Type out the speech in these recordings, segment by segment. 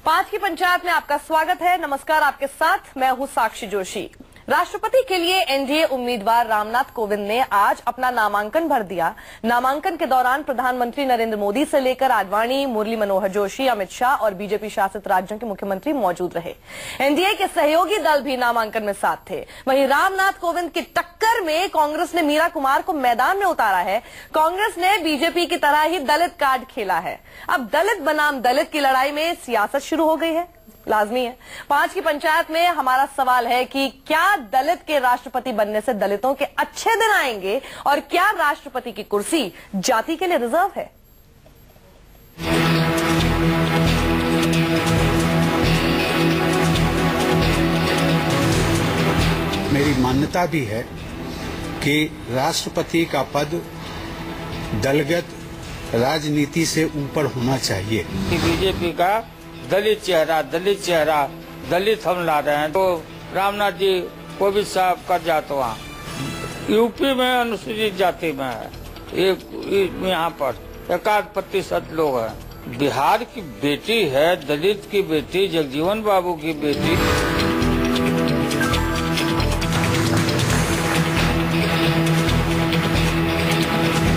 5 की पंचायत में आपका स्वागत है। नमस्कार, आपके साथ मैं हूं साक्षी जोशी। राष्ट्रपति के लिए एनडीए उम्मीदवार रामनाथ कोविंद ने आज अपना नामांकन भर दिया। नामांकन के दौरान प्रधानमंत्री नरेंद्र मोदी से लेकर आडवाणी, मुरली मनोहर जोशी, अमित शाह और बीजेपी शासित राज्यों के मुख्यमंत्री मौजूद रहे। एनडीए के सहयोगी दल भी नामांकन में साथ थे। वहीं रामनाथ कोविंद की टक्कर में कांग्रेस ने मीरा कुमार को मैदान में उतारा है। कांग्रेस ने बीजेपी की तरह ही दलित कार्ड खेला है। अब दलित बनाम दलित की लड़ाई में सियासत शुरू हो गई है, लाजमी है। 5 की पंचायत में हमारा सवाल है कि क्या दलित के राष्ट्रपति बनने से दलितों के अच्छे दिन आएंगे और क्या राष्ट्रपति की कुर्सी जाति के लिए रिजर्व है? मेरी मान्यता भी है कि राष्ट्रपति का पद दलगत राजनीति से ऊपर होना चाहिए। बीजेपी का दलित चेहरा दलित हम ला रहे हैं, तो रामनाथ जी को भी साफ कर जाते। वहाँ यूपी में अनुसूचित जाति में है, यहाँ पर 1% लोग हैं। बिहार की बेटी है, दलित की बेटी, जगजीवन बाबू की बेटी।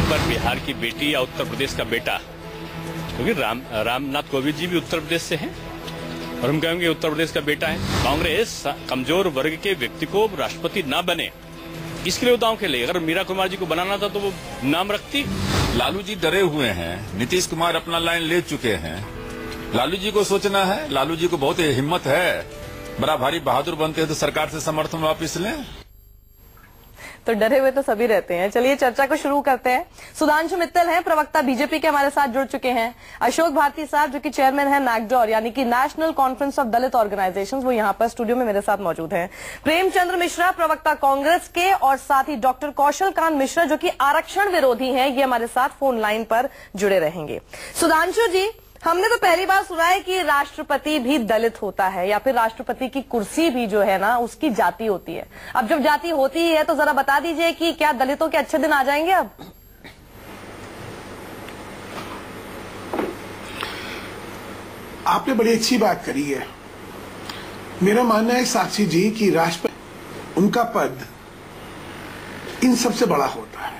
पर बिहार की बेटी या उत्तर प्रदेश का बेटा, क्योंकि रामनाथ कोविंद जी भी उत्तर प्रदेश से हैं और हम कहेंगे उत्तर प्रदेश का बेटा है। कांग्रेस कमजोर वर्ग के व्यक्ति को राष्ट्रपति ना बने, इसके लिए दांव खेले। अगर मीरा कुमार जी को बनाना था तो वो नाम रखती। लालू जी डरे हुए हैं, नीतीश कुमार अपना लाइन ले चुके हैं। लालू जी को सोचना है, लालू जी को बहुत हिम्मत है, बड़ा भारी बहादुर बनते हैं तो सरकार से समर्थन वापिस लें। तो डरे हुए तो सभी रहते हैं। चलिए चर्चा को शुरू करते हैं। सुधांशु मित्तल हैं, प्रवक्ता बीजेपी के, हमारे साथ जुड़ चुके हैं। अशोक भारती साहब जो कि चेयरमैन हैं नैकडॉर यानी कि national conference of Dalit organisations, वो यहाँ पर स्टूडियो में मेरे साथ मौजूद हैं। प्रेमचंद्र मिश्रा, प्रवक्ता कांग्रेस के, और साथ ही डॉक्टर कौशल कांत मिश्रा जो कि आरक्षण विरोधी हैं, ये हमारे साथ फोन लाइन पर जुड़े रहेंगे। सुधांशु जी, हमने तो पहली बार सुना है कि राष्ट्रपति भी दलित होता है या फिर राष्ट्रपति की कुर्सी भी जो है ना उसकी जाति होती है। अब जब जाति होती है तो जरा बता दीजिए कि क्या दलितों के अच्छे दिन आ जाएंगे अब? आपने बड़ी अच्छी बात करी है। मेरा मानना है साक्षी जी कि राष्ट्रपति, उनका पद इन सबसे बड़ा होता है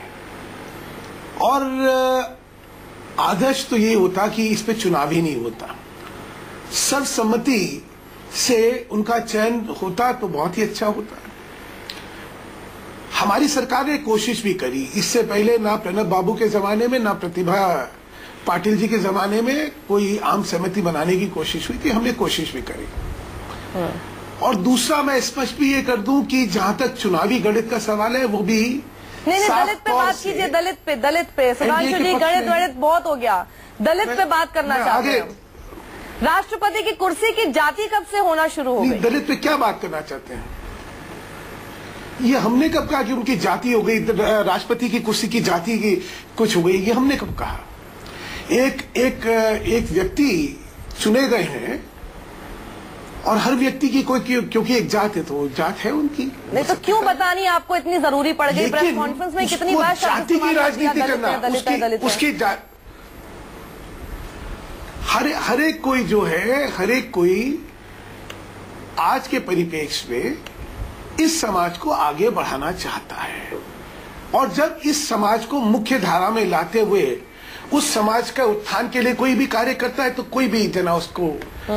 और आदर्श तो ये होता कि इस पे चुनाव ही नहीं होता, सर्वसम्मति से उनका चयन होता तो बहुत ही अच्छा होता है। हमारी सरकार ने कोशिश भी करी, इससे पहले ना प्रणब बाबू के जमाने में ना प्रतिभा पाटिल जी के जमाने में कोई आम सहमति बनाने की कोशिश हुई थी। हमने कोशिश भी करी। और दूसरा मैं स्पष्ट भी ये कर दूं कि जहां तक चुनावी गणित का सवाल है वो भी नहीं, दलित पे बात कीजिए। दलित पे सुधांशु जी, गणित बहुत हो गया। दलित पे बात करना चाहते हैं। राष्ट्रपति की कुर्सी की जाति कब से होना शुरू हो गई? दलित पे क्या बात करना चाहते हैं? ये हमने कब कहा कि उनकी जाति हो गई, राष्ट्रपति की कुर्सी की जाति की कुछ हो गई? ये हमने कब कहा? एक व्यक्ति चुने गए हैं और हर व्यक्ति की कोई, क्योंकि एक जात है तो जात है उनकी। नहीं तो क्यों बतानी आपको इतनी जरूरी पड़ गई? प्रेस कॉन्फ्रेंस में कितनी बार जाति की राजनीति करना, उसकी हर एक कोई जो है, हर एक कोई आज के परिप्रेक्ष्य में इस समाज को आगे बढ़ाना चाहता है और जब इस समाज को मुख्य धारा में लाते हुए उस समाज का उत्थान के लिए कोई भी कार्य करता है तो कोई भी जना उसको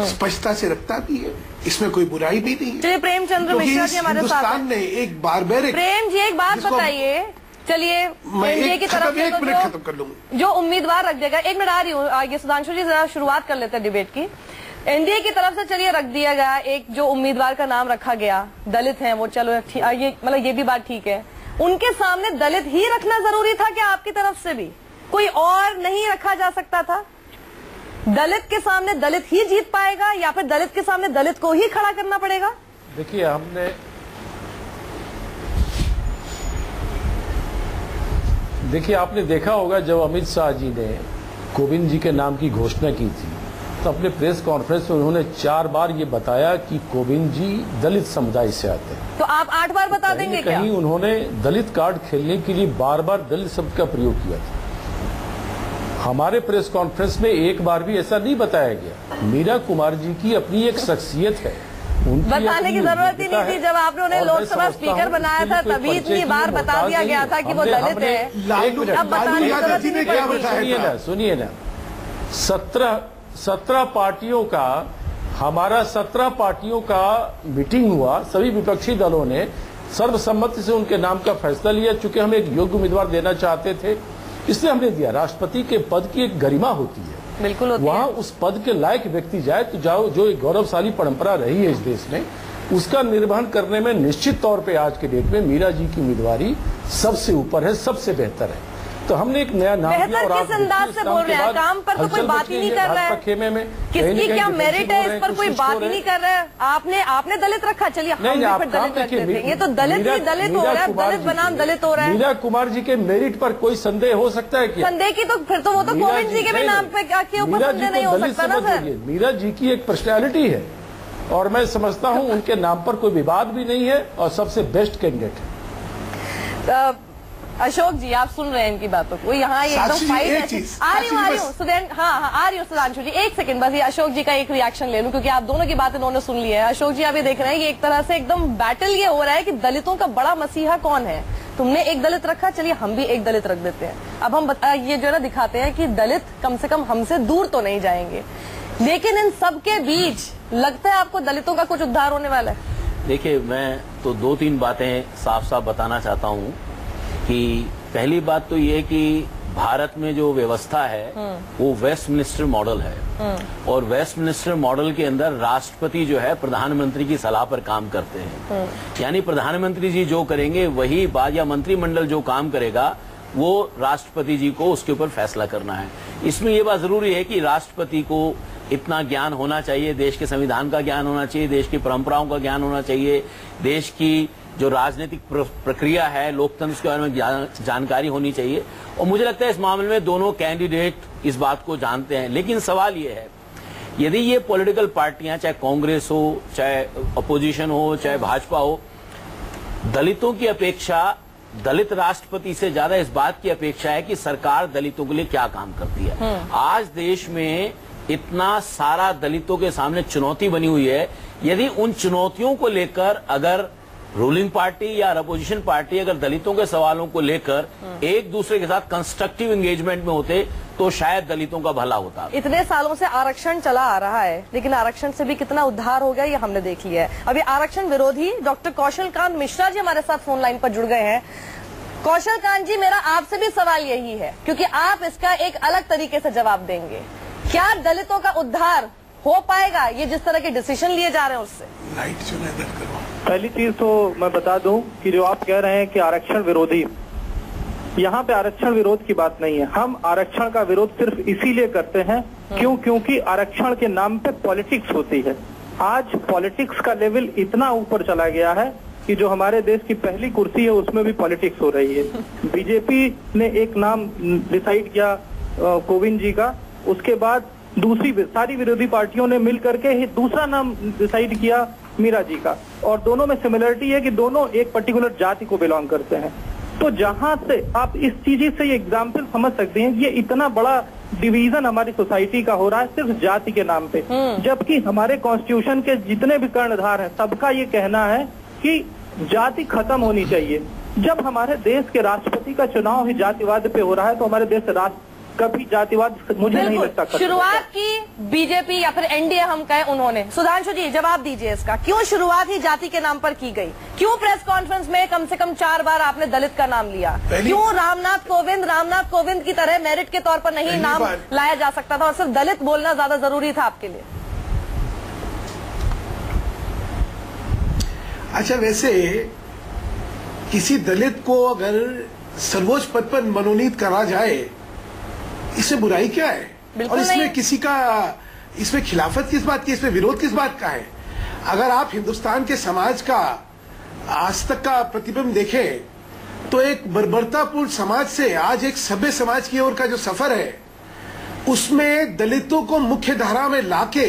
स्पष्टता से रखता भी है। इसमें कोई बुराई भी नहीं है। चलिए प्रेमचंद्र मिश्रा जी हमारे साथ हैं। हिंदुस्तान ने एक बारबेरिक, प्रेम जी एक बात बताइए। चलिए एनडीए की तरफ से एक मिनट खत्म कर लूंगा। जो उम्मीदवार रख देगा, 1 मिनट आ रही हूँ आगे। सुधांशु जी जरा शुरुआत कर लेते हैं डिबेट की। एनडीए की तरफ से चलिए रख दिया गया एक जो उम्मीदवार का नाम रखा गया, दलित हैं वो, चलो ये मतलब ये भी बात ठीक है। उनके सामने दलित ही रखना जरूरी था क्या आपकी तरफ से भी? कोई और नहीं रखा जा सकता था? दलित के सामने दलित ही जीत पाएगा या फिर दलित के सामने दलित को ही खड़ा करना पड़ेगा? देखिए, आपने देखा होगा जब अमित शाह जी ने कोविंद जी के नाम की घोषणा की थी तो अपने प्रेस कॉन्फ्रेंस में उन्होंने 4 बार ये बताया कि कोविंद जी दलित समुदाय से आते हैं। तो आप 8 बार बता देंगे क्या? कहीं उन्होंने दलित कार्ड खेलने के लिए बार बार दलित शब्द का प्रयोग किया था। हमारे प्रेस कॉन्फ्रेंस में एक बार भी ऐसा नहीं बताया गया। मीरा कुमार जी की अपनी एक शख्सियत है, बताने की जरूरत ही नहीं थी। जब आपने उन्हें लोकसभा स्पीकर बनाया था तभी इतनी बार बता दिया गया था कि वो दलित है। अब बताने की जरूरत ही नहीं पड़ती। सुनिए ना, 17 पार्टियों का, हमारा 17 पार्टियों का मीटिंग हुआ, सभी विपक्षी दलों ने सर्वसम्मति से उनके नाम का फैसला लिया। चूंकि हम एक योग्य उम्मीदवार देना चाहते थे, इसलिए हमने दिया। राष्ट्रपति के पद की एक गरिमा होती है, बिल्कुल होती वहां है। उस पद के लायक व्यक्ति जाए तो जाओ, जो एक गौरवशाली परंपरा रही है इस देश में, उसका निर्वहन करने में निश्चित तौर पे आज के डेट में मीरा जी की उम्मीदवारी सबसे ऊपर है, सबसे बेहतर है। तो हमने एक नया नाम दिया। और किस अंदाज से बोल रहे हैं? काम पर तो कोई बात ही नहीं कर रहा है। खेमे में किसकी क्या मेरिट है इस पर कोई बात ही नहीं कर रहा है। आपने दलित रखा, चलिए हम भी फिर दलित रखते थे। ये तो दलित ही दलित हो रहा है, दलित बनाम दलित हो रहा है। मीरा कुमार जी के मेरिट पर कोई संदेह हो सकता है क्या? संदेह की तो फिर तो वो तो कोविंद जी के भी नाम पे के ऊपर संदेह नहीं हो सकता ना सर। मीरा जी की एक पर्सनैलिटी है और मैं समझता हूँ उनके नाम पर कोई विवाद भी नहीं है और सबसे बेस्ट कैंडिडेट है। अशोक जी, आप सुन रहे हैं इनकी बातों को, यहाँ एकदम फाइट है। आ रही हूँ सुधेन, हाँ आ रही हूँ सुधांशु जी, एक सेकंड बस ये अशोक जी का एक रिएक्शन ले लूं, क्योंकि आप दोनों की बातें उन्होंने सुन ली है। अशोक जी, आप ये देख रहे हैं कि एक तरह से एकदम बैटल ये हो रहा है कि दलितों का बड़ा मसीहा कौन है। तुमने एक दलित रखा, चलिए हम भी एक दलित रख देते हैं। अब हम ये जो है ना दिखाते हैं कि दलित कम से कम हमसे दूर तो नहीं जाएंगे, लेकिन इन सबके बीच लगता है आपको दलितों का कुछ उद्धार होने वाला है? देखिए, मैं तो 2-3 बातें साफ साफ बताना चाहता हूँ कि पहली बात तो ये कि भारत में जो व्यवस्था है वो वेस्टमिनिस्टर मॉडल है और वेस्टमिनिस्टर मॉडल के अंदर राष्ट्रपति जो है प्रधानमंत्री की सलाह पर काम करते हैं। यानी प्रधानमंत्री जी जो करेंगे वही बात, या मंत्रिमंडल जो काम करेगा वो राष्ट्रपति जी को उसके ऊपर फैसला करना है। इसमें ये बात जरूरी है कि राष्ट्रपति को इतना ज्ञान होना चाहिए, देश के संविधान का ज्ञान होना चाहिए, देश की परंपराओं का ज्ञान होना चाहिए, देश की जो राजनीतिक प्रक्रिया है, लोकतंत्र के बारे में जानकारी होनी चाहिए। और मुझे लगता है इस मामले में दोनों कैंडिडेट इस बात को जानते हैं। लेकिन सवाल ये है, यदि ये पॉलिटिकल पार्टियां, चाहे कांग्रेस हो, चाहे अपोजिशन हो, चाहे भाजपा हो, दलितों की अपेक्षा, दलित राष्ट्रपति से ज्यादा इस बात की अपेक्षा है कि सरकार दलितों के लिए क्या काम करती है। आज देश में इतना सारा दलितों के सामने चुनौती बनी हुई है, यदि उन चुनौतियों को लेकर अगर रूलिंग पार्टी या अपोजिशन पार्टी अगर दलितों के सवालों को लेकर एक दूसरे के साथ कंस्ट्रक्टिव एंगेजमेंट में होते तो शायद दलितों का भला होता। इतने सालों से आरक्षण चला आ रहा है, लेकिन आरक्षण से भी कितना उद्धार हो गया ये हमने देख लिया है। अभी आरक्षण विरोधी डॉक्टर कौशल कांत मिश्रा जी हमारे साथ फोन लाइन पर जुड़ गए हैं। कौशल कांत जी, मेरा आपसे भी सवाल यही है, क्योंकि आप इसका एक अलग तरीके से जवाब देंगे। क्या दलितों का उद्धार हो पाएगा ये जिस तरह के डिसीजन लिए जा रहे हैं उससे? पहली चीज तो मैं बता दूं कि जो आप कह रहे हैं कि आरक्षण विरोधी, यहाँ पे आरक्षण विरोध की बात नहीं है। हम आरक्षण का विरोध सिर्फ इसीलिए करते हैं क्योंकि आरक्षण के नाम पे पॉलिटिक्स होती है। आज पॉलिटिक्स का लेवल इतना ऊपर चला गया है कि जो हमारे देश की पहली कुर्सी है उसमें भी पॉलिटिक्स हो रही है। बीजेपी ने एक नाम डिसाइड किया कोविंद जी का, उसके बाद दूसरी सारी विरोधी पार्टियों ने मिल करके ही दूसरा नाम डिसाइड किया मीरा जी का, और दोनों में सिमिलरिटी है कि दोनों एक पर्टिकुलर जाति को बिलोंग करते हैं। तो जहां से आप इस चीज से ये एग्जाम्पल समझ सकते हैं, ये इतना बड़ा डिवीजन हमारी सोसाइटी का हो रहा है सिर्फ जाति के नाम पे, जबकि हमारे कॉन्स्टिट्यूशन के जितने भी कर्णधार हैं सबका ये कहना है कि जाति खत्म होनी चाहिए। जब हमारे देश के राष्ट्रपति का चुनाव ही जातिवाद पे हो रहा है तो हमारे देश राष्ट्र कभी जातिवाद मुझे नहीं लगता। शुरुआत की बीजेपी या फिर एनडीए हम कहें उन्होंने। सुधांशु जी जवाब दीजिए इसका, क्यों शुरुआत ही जाति के नाम पर की गई? क्यों प्रेस कॉन्फ्रेंस में कम से कम 4 बार आपने दलित का नाम लिया? क्यों रामनाथ कोविंद की तरह मेरिट के तौर पर नहीं नाम लाया जा सकता था और सिर्फ दलित बोलना ज्यादा जरूरी था आपके लिए? अच्छा, वैसे किसी दलित को अगर सर्वोच्च पद पर मनोनीत करा जाए इससे बुराई क्या है? और इसमें किसी का, इसमें खिलाफत किस बात की, इसमें विरोध किस बात का है? अगर आप हिंदुस्तान के समाज का आज तक का प्रतिबिंब देखें तो एक बर्बरतापूर्ण समाज से आज एक सभ्य समाज की ओर का जो सफर है उसमें दलितों को मुख्य धारा में लाके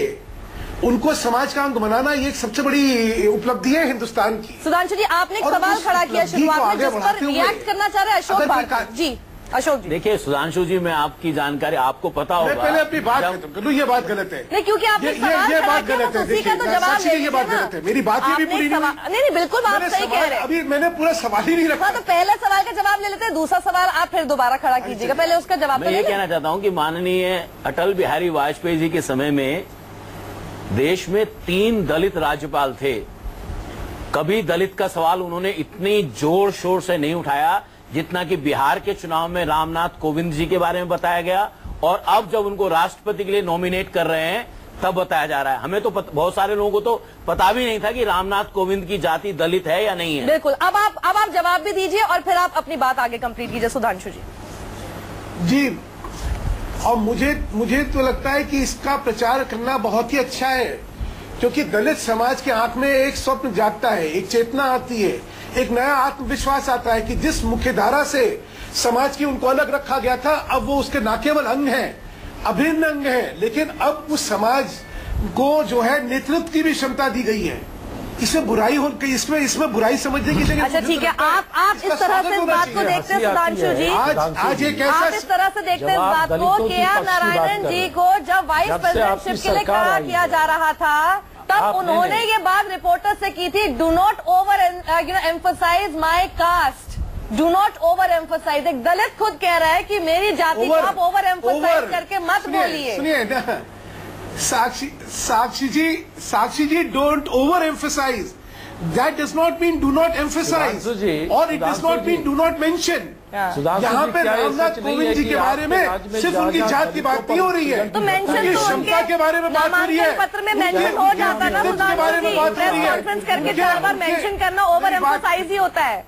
उनको समाज का अंग बनाना ये एक सबसे बड़ी उपलब्धि है हिंदुस्तान की। सुधांशु जी, आपने एक सवाल खड़ा किया शुरुआत में जिस पर रिएक्ट करना चाह रहे हैं अशोक भारती जी। अशोक जी, देखिए सुधांशु जी, मैं आपकी जानकारी, आपको पता होगा, पहले अपनी बात खत्म कर लूं। ये बात गलत है। नहीं, क्योंकि आपने सवाल ये खड़ा बात किया, गलत है। तो उसी का तो जवाब साक्षी जी, ये दे बात दीजिए गलत है। ना। मेरी बात ही भी आपने पूरी नहीं। नहीं, बिल्कुल आप सही कह रहे हैं। अभी मैंने पूरा सवाल ही नहीं रखा। हाँ, तो पहले सवाल का जवाब ले लेते हैं, दूसरा सवाल आप फिर दोबारा खड़ा कीजिएगा, पहले उसका जवाब मैं ये कहना चाहता हूं कि माननीय अटल बिहारी वाजपेयी जी के समय में देश में 3 दलित राज्यपाल थे। कभी दलित का सवाल उन्होंने इतनी जोर शोर से नहीं उठाया जितना कि बिहार के चुनाव में रामनाथ कोविंद जी के बारे में बताया गया, और अब जब उनको राष्ट्रपति के लिए नॉमिनेट कर रहे हैं तब बताया जा रहा है। हमें तो बहुत सारे लोगों को तो पता भी नहीं था कि रामनाथ कोविंद की जाति दलित है या नहीं है। बिल्कुल, अब आप जवाब भी दीजिए और फिर आप अपनी बात आगे कंप्लीट कीजिए सुधांशु जी। जी, और मुझे तो लगता है कि इसका प्रचार करना बहुत ही अच्छा है, क्योंकि दलित समाज के आंख में एक स्वप्न जागता है, एक चेतना आती है, एक नया आत्मविश्वास आता है कि जिस मुख्यधारा से समाज की उनको अलग रखा गया था, अब वो उसके न केवल अंग हैं, अभिन्न अंग है, लेकिन अब उस समाज को जो है नेतृत्व की भी क्षमता दी गई है। इसमें बुराई हो, इसमें बुराई समझने की जगह। अच्छा ठीक है, आप इस तरह से इस बात को देखते हैं सुधांशु जी, आज एक ऐसा, आप इस तरह से देखते हैं इस बात को, के.आर. नारायणन जी को जब वाइस प्रेसिडेंटशिप के लिए खड़ा किया जा रहा था तब उन्होंने ये बात रिपोर्टर से की थी, do not over emphasise my caste, do not over emphasise. एक दलित खुद कह रहा है कि मेरी जाति को आप ओवर एम्फसाइज करके मत बोलिए। सुनिए ना, Sakshi ji, don't over emphasize, that does not mean do not emphasize, और it does not mean do not mention. यहाँ पे रामनाथ कोविंद जी के बारे में सिर्फ उनकी जात की बात नहीं हो रही है, तो मेंशन तो क्षमता के बारे में बात हो रही है, पत्र में मेंशन हो जाता है ना सुधांशु जी, प्रेस कॉन्फ्रेंस करके 4 बार मेंशन करना ओवर एम्फसाइज ही होता है।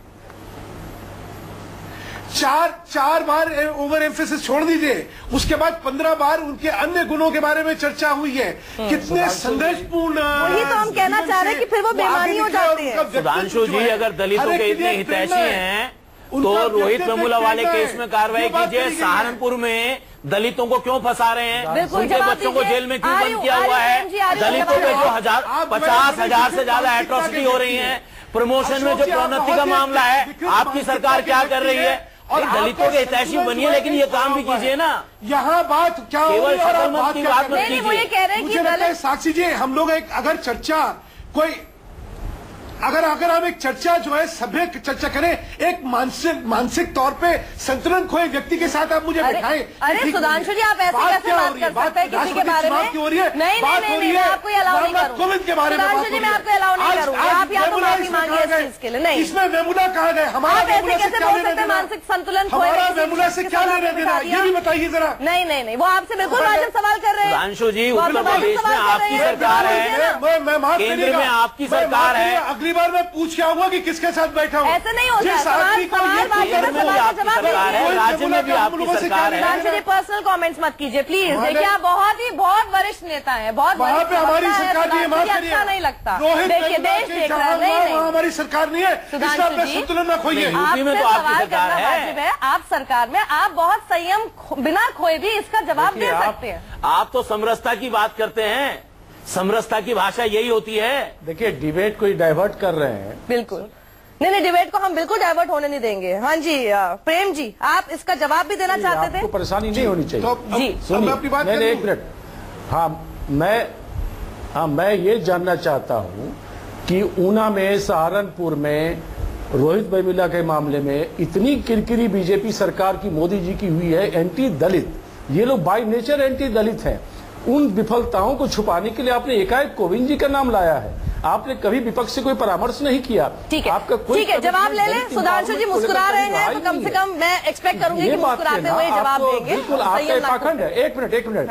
चार बार ओवर एम्फेसिस छोड़ दीजिए, उसके बाद 15 बार उनके अन्य गुणों के बारे में चर्चा हुई है। कितने संघर्षपूर्ण, वही तो हम कहना चाह रहे हैं कि फिर वो बेईमानी हो जाती है। सुधांशु जी, अगर दलितों के इतने हितैषी हैं तो रोहित वेमुला वाले केस में कार्रवाई कीजिए। सहारनपुर में दलितों को क्यों फंसा रहे हैं, उनके बच्चों को जेल में क्यों बंद किया हुआ है, दलितों पे जो 50,000 से ज्यादा एट्रोसिटी हो रही है, प्रमोशन में जो प्रोन्नति का मामला है, आपकी सरकार क्या कर रही है? और दलितों के हितैषी बनिए, लेकिन ये काम भी कीजिए ना। यहाँ बात क्या केवल शक्लमत की बात मत कीजिए। वो ये कह रहे हैं कि दलित, साक्षी जी, हम लोग अगर चर्चा कोई अगर हम एक चर्चा जो है सभ्य चर्चा करें, एक मानसिक तौर पे संतुलन खोए व्यक्ति के साथ आप मुझे बैठाएं। अरे सुधांशु जी, आप ऐसे कैसे बात कर सकते हैं किसी के बारे में? नहीं, मैं आपको अलाउ नहीं करूंगा। कोविंद के बारे में सुधांशु जी, मैं आपको अलाउ नहीं करूंगा। आप या तो माफी मांगिए इस चीज के लिए। नहीं, इसमें वेमुला कहाँ गए? हमारा आप ऐसे कैसे बोल सकते हैं मानसिक संतुलन खोए? हमारा वेमुला से क्या लेना देना, ये भी बताइए जरा। नहीं, वो आपसे बिल्कुल वाजिब सवाल कर रहे हैं। सुधांशु जी, उत्तर प्रदेश में आपकी सरकार है, केंद्र में आपकी सरकार है। अगली बार मैं पूछ के आऊंगा कि किसके साथ बैठा हूँ। ऐसे नहीं होता, राज्य में भी आपकी सरकार है। पर्सनल कमेंट्स मत कीजिए प्लीज। देखिए, आप बहुत वरिष्ठ नेता हैं, बहुत वहाँ पे हमारी सरकार नहीं है, अच्छा नहीं लगता। देखिए, देश देख रहा है। नहीं, हमारी सरकार नहीं है, संतुलन न खोइए। यूपी में तो आपकी सरकार है, आप सरकार में आप बहुत संयम बिना खोए भी इसका जवाब दे सकते हैं। आप तो समरसता की बात करते हैं, समरसता की भाषा यही होती है। देखिए, डिबेट को डाइवर्ट कर रहे हैं। बिल्कुल नहीं, डिबेट को हम बिल्कुल डाइवर्ट होने नहीं देंगे। हाँ जी, प्रेम जी, आप इसका जवाब भी देना चाहते थे? आपको परेशानी नहीं होनी चाहिए। तो जी, सुनिए, अपनी बात नहीं, एक मिनट। मैं ये जानना चाहता हूं कि ऊना में, सहारनपुर में रोहित वेमुला के मामले में इतनी किरकिरी बीजेपी सरकार की, मोदी जी की हुई है, एंटी दलित, ये लोग बाय नेचर एंटी दलित हैं। उन विफलताओं को छुपाने के लिए आपने एकाएक कोविंद जी का नाम लाया है। आपने कभी विपक्ष से कोई परामर्श नहीं किया। ठीक है, आपका कोई, ठीक है, जवाब ले लें। सुधांशु जी मुस्कुरा रहे हैं, तो कम से कम मैं एक्सपेक्ट करूंगी कि मुस्कुराते हुए जवाब देंगे। बिल्कुल, आपका पाखंड है। एक मिनट।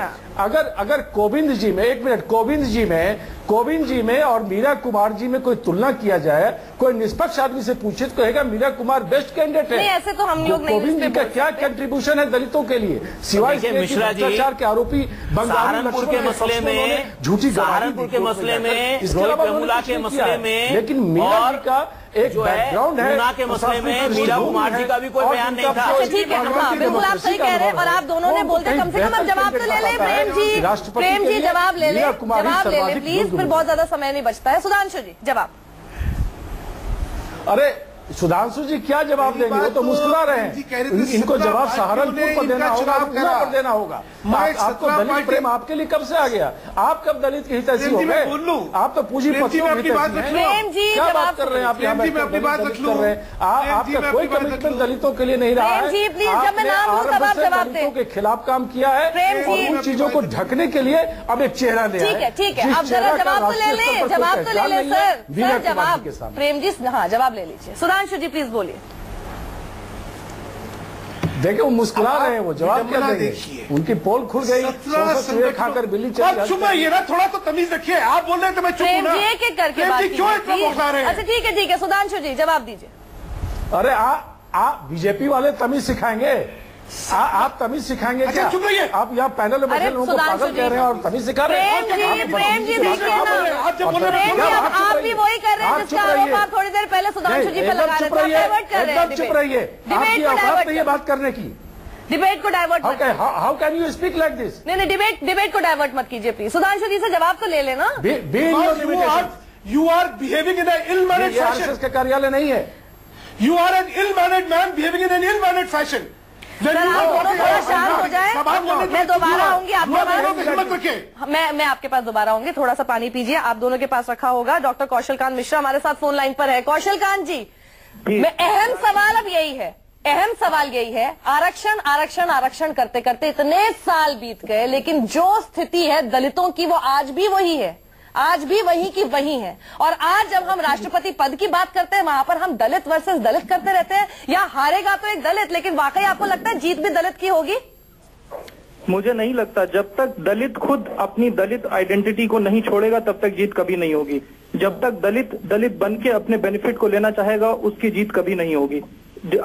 अगर कोविंद जी में, एक मिनट, कोविंद जी में और मीरा कुमार जी में कोई तुलना किया जाए, कोई निष्पक्ष आदमी से पूछे तो कहेगा मीरा कुमार बेस्ट कैंडिडेट है। नहीं, ऐसे तो हम लोग नहीं। कोविंद जी का क्या कंट्रीब्यूशन है दलितों के लिए, सिवाय मिश्रा जी भ्रष्टाचार के आरोपी सहारनपुर के मसले में, झूठी सहारनपुर के मसले में, रोहित वेमुला के मसले में, लेकिन मीरा जी का एक बैकग्राउंड है। ऊना के मसले में मीरा कुमार जी का भी कोई बयान नहीं था। ठीक है, हाँ, बिल्कुल आप सही कह रहे हैं। और आप दोनों ने बोलते, कम से कम आप जवाब तो ले लें। प्रेम जी जवाब ले लें, प्लीज, फिर बहुत ज्यादा समय नहीं बचता है। सुधांशु जी जवाब। अरे सुधांशु जी क्या जवाब देंगे? वो तो मुस्कुरा रहे हैं। इनको जवाब सहारनपुर पर देना होगा, ऊना पर देना होगा। आपको दलित प्रेम आपके लिए कब से आ गया? आप कब दलित की हितैषी हो गए? आप तो पूंजीपतियों की हितैषी। क्या बात कर रहे हैं आप? यहाँ कर रहे हैं आपका कोई कमिटमेंट दलितों के लिए नहीं रहा है। दलितों के खिलाफ काम किया है और उन चीजों को ढकने के लिए अब एक चेहरा ले आए। ठीक है, अब जरा जवाब तो ले लें, जवाब तो ले लें सर, जवाब प्रेम जी, हाँ जवाब ले लीजिए। सुधांशु जी प्लीज बोलिए। देखिए वो मुस्कुरा रहे हैं, वो जवाब क्या देंगे? उनकी पोल खुल गई, चूहे खाकर बिल्ली चली। चुप रहिए ना, थोड़ा तो तमीज रखिए। आप बोल रहे हैं तो मैं चुप हूं ना। एक एक करके बात कीजिए। क्यों इतना बौखला रहे हैं? अच्छा ठीक है, सुधांशु जी जवाब दीजिए। अरे आप बीजेपी वाले तमीज सिखाएंगे? आप तमीज सिखाएंगे क्या? चुप रहिए। आप यहाँ पैनल में बैठे लोगों को पागल कह रहे हैं और तमीज सिखा रहे हैं। प्रेम जी देखिए ना, आप भी वही कर रहे हैं जिसका आरोप आप थोड़ी देर पहले सुधांशु जी पे लगा रहे थे। एकदम चुप रहिए। आपकी औकात नहीं है बात करने की। डिबेट को डाइवर्ट मत कीजिए। How can you speak like this? नहीं, डिबेट को डाइवर्ट मत कीजिए प्लीज। सुधांशु जी से जवाब तो ले लेना। You are behaving in an ill managed fashion. RSS का कार्यालय नहीं है। You are an ill managed man behaving in an ill managed fashion. आप दोनों थोड़ा शांत हो जाए। मैं दोबारा आऊंगी आपके पास। मैं आपके पास दोबारा आऊंगी। थोड़ा सा पानी पीजिए, आप दोनों के पास रखा होगा। डॉक्टर कौशल कांत मिश्रा हमारे साथ फोन लाइन पर है। कौशल कांत जी, मैं अहम सवाल अब यही है, आरक्षण आरक्षण आरक्षण करते करते इतने साल बीत गए, लेकिन जो स्थिति है दलितों की वो आज भी वही है, आज भी वही की वही है। और आज जब हम राष्ट्रपति पद की बात करते हैं, वहां पर हम दलित वर्सेस दलित करते रहते हैं। या हारेगा तो एक दलित, लेकिन वाकई आपको लगता है जीत भी दलित की होगी? मुझे नहीं लगता। जब तक दलित खुद अपनी दलित आइडेंटिटी को नहीं छोड़ेगा तब तक जीत कभी नहीं होगी। जब तक दलित बन के अपने बेनिफिट को लेना चाहेगा उसकी जीत कभी नहीं होगी।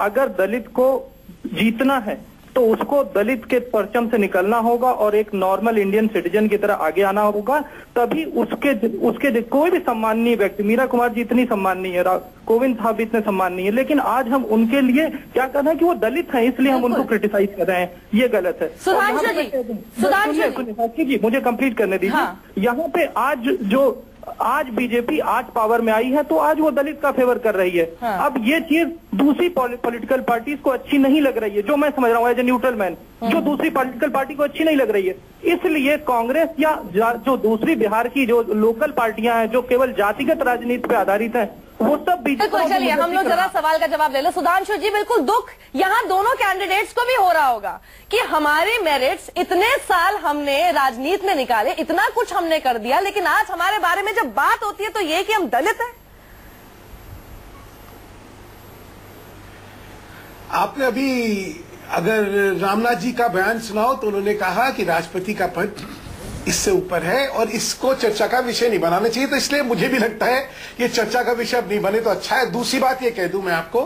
अगर दलित को जीतना है तो उसको दलित के परचम से निकलना होगा और एक नॉर्मल इंडियन सिटीजन की तरह आगे आना होगा। तभी उसके कोई भी सम्माननीय व्यक्ति, मीरा कुमार जी इतनी सम्माननीय है, कोविंद साहब इतने सम्माननीय है, लेकिन आज हम उनके लिए क्या कर रहे हैं कि वो दलित हैं इसलिए हम उनको क्रिटिसाइज कर रहे हैं। ये गलत है। सुधांशु जी मुझे कंप्लीट करने दीजिए। यहाँ पे आज बीजेपी आज पावर में आई है तो आज वो दलित का फेवर कर रही है। अब ये चीज दूसरी पॉलिटिकल पार्टीज को अच्छी नहीं लग रही है, जो मैं समझ रहा हूँ एज ए न्यूट्रल मैन, जो दूसरी पॉलिटिकल पार्टी को अच्छी नहीं लग रही है। इसलिए कांग्रेस या जो दूसरी बिहार की जो लोकल पार्टियां हैं जो केवल जातिगत राजनीति पे आधारित है, वो सब बिल्कुल। चलिए हम लोग जरा सवाल का जवाब ले लो। सुधांशु जी, बिल्कुल दुख यहाँ दोनों कैंडिडेट्स को भी हो रहा होगा कि हमारे मेरिट्स इतने साल हमने राजनीति में निकाले, इतना कुछ हमने कर दिया, लेकिन आज हमारे बारे में जब बात होती है तो ये कि हम दलित हैं। आपने अभी अगर रामनाथ जी का बयान सुनाओ तो उन्होंने कहा कि राष्ट्रपति का पद इससे ऊपर है और इसको चर्चा का विषय नहीं बनाना चाहिए। तो इसलिए मुझे भी लगता है ये चर्चा का विषय अब नहीं बने तो अच्छा है। दूसरी बात ये कह दूं मैं आपको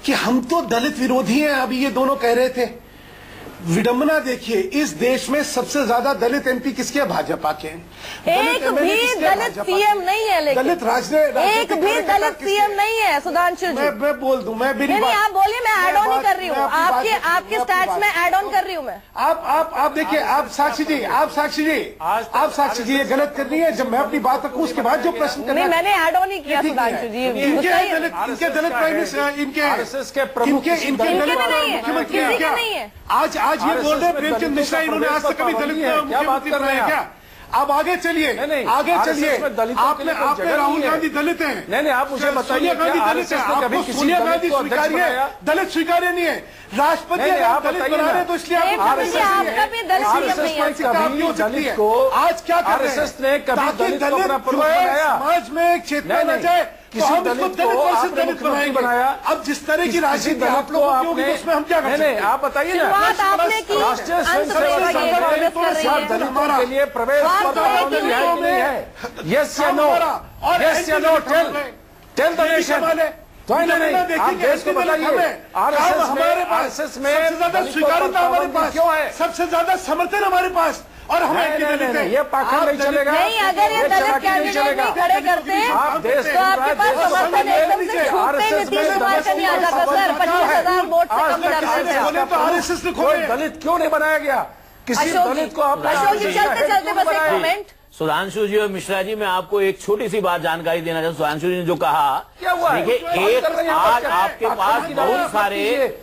कि हम तो दलित विरोधी हैं। अभी ये दोनों कह रहे थे, विडंबना देखिए, इस देश में सबसे ज्यादा दलित एमपी किसके हैं? भाजपा के। एक भी दलित सीएम नहीं है, लेकिन दलित एक भी दलित सीएम नहीं है। सुधांशु जी मैं बोल दूं, मैं नहीं, आप बोलिए, मैं ऐड ऑन ही कर रही हूँ आपके स्टैट्स में ऐड ऑन कर रही हूँ मैं। आप देखिए, आप साक्षी जी ये गलत कर रही है। जब मैं अपनी बात रखूं उसके बाद जो प्रश्न नहीं, मैंने ऐड ऑन ही किया सुधांशु जी। इनके दलित प्राइम मिनिस्टर, इनके दलित मुख्यमंत्री है क्या? आज ये बोल रहे हैं प्रेमचंद मिश्रा, इन्होंने आज तक कभी दलित मुख्यमंत्री बनाया क्या? आप आगे चलिए, आपने राहुल गांधी दलित हैं। नहीं, आप मुझे बताइए, सोनिया गांधी दलित है, आपको सोनिया गांधी स्वीकार्य है, दलित स्वीकार्य नहीं है। राष्ट्रपति दलित बना रहे तो इसलिए दलित को आज क्या कर रहे हैं ताकि समाज में एक चेतना न जाए, तो हम इसको दलित बनाया। अब जिस तरह की राजनीति आप लोगों की होगी उसमें हम क्या कर सकते हैं? आप बताइए ना, राष्ट्रीय दलितों के लिए प्रवेश है। यस या नो, यस या नो, टेल द नेशन। नहीं, आप देश को बताइए, आरएसएस में सबसे ज्यादा स्वीकार्यता हमारे पास क्यों है? सबसे ज्यादा समर्थन हमारे पास, और हमें ये पाखंड नहीं चलेगा। नहीं, अगर ये दलित कैंडिडेट नहीं खड़े करते आप देश तो आपके पास समर्थन एकदम से छूटते ही नीतीश कुमार का नहीं आ जाता सर। 25,000 वोट से कम आरएसएस ने दलित क्यों नहीं बनाया गया? किसी दलित को आप चलते बस एक कमेंट सुधांशु जी और मिश्रा जी, मैं आपको एक छोटी सी बात जानकारी देना चाहता हूँ। सुधांशु जी ने जो कहा, देखिए, एक आज आपके पास बहुत सारे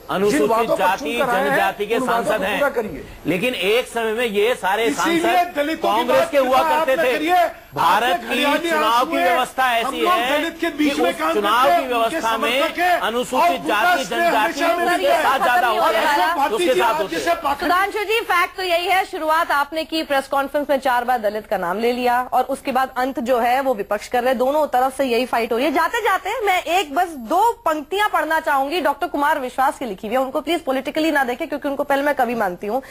अनुसूचित जाति जनजाति के सांसद हैं, लेकिन एक समय में ये सारे सांसद कांग्रेस के हुआ करते थे। भारत की चुनाव की व्यवस्था ऐसी है कि उस चुनाव की व्यवस्था में अनुसूचित जाति जनजाति उसके साथ ज्यादा होते हैं, उसके साथ होते हैं। सुधांशु जी, फैक्ट तो यही है, शुरुआत आपने की प्रेस कॉन्फ्रेंस में 4 बार दलित का नाम ले लिया और उसके बाद अंत जो है वो विपक्ष कर रहे, दोनों तरफ से यही फाइट हो रही है। जाते जाते मैं एक बस 2 पंक्तियां पढ़ना चाहूंगी, डॉक्टर कुमार विश्वास की लिखी हुई है, उनको प्लीज पॉलिटिकली ना देखें क्योंकि उनको पहले मैं कवि मानती हूं।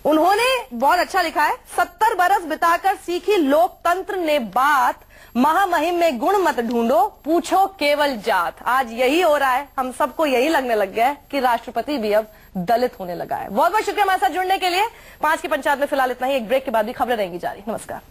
उन्होंने बहुत अच्छा लिखा है, 70 बरस बिताकर सीखी लोकतंत्र ने बात, महामहिम में गुण मत ढूंढो, पूछो केवल जात। आज यही हो रहा है, हम सबको यही लगने लग गया है कि राष्ट्रपति भी अब दलित होने लगा है। बहुत बहुत शुक्रिया हमारे साथ जुड़ने के लिए। 5 की पंचायत में फिलहाल इतना ही, एक ब्रेक के बाद भी खबरें रहेंगी जारी। नमस्कार।